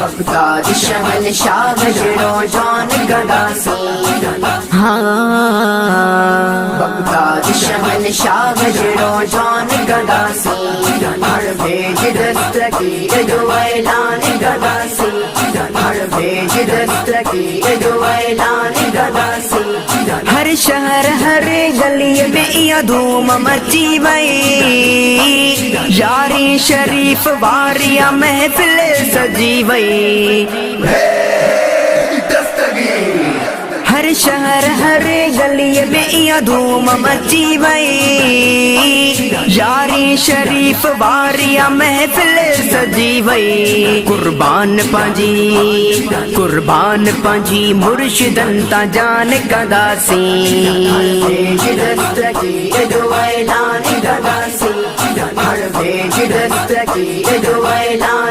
Baghdad शहन Shah Gajro जान गदासी Baghdad शहन Shah Gajro जान गदासी हर भेज दस्तगीर जो ऐलान गदासी हर भेज दस्तगीर जो ऐलान गदासी हर शहर हर गली में ये धूम मची वई यारी शरीफ वारिया महफिल सजी वई हर शहर हर गली में ये धूम मची वई यारी शरीफ वारिया महफिल सजी वई कुर्बान पांजी मुर्शिदन ता जान गदासी दस्तगीर जो ऐलान गदासी हर भेज दस्तगीर जो ऐलान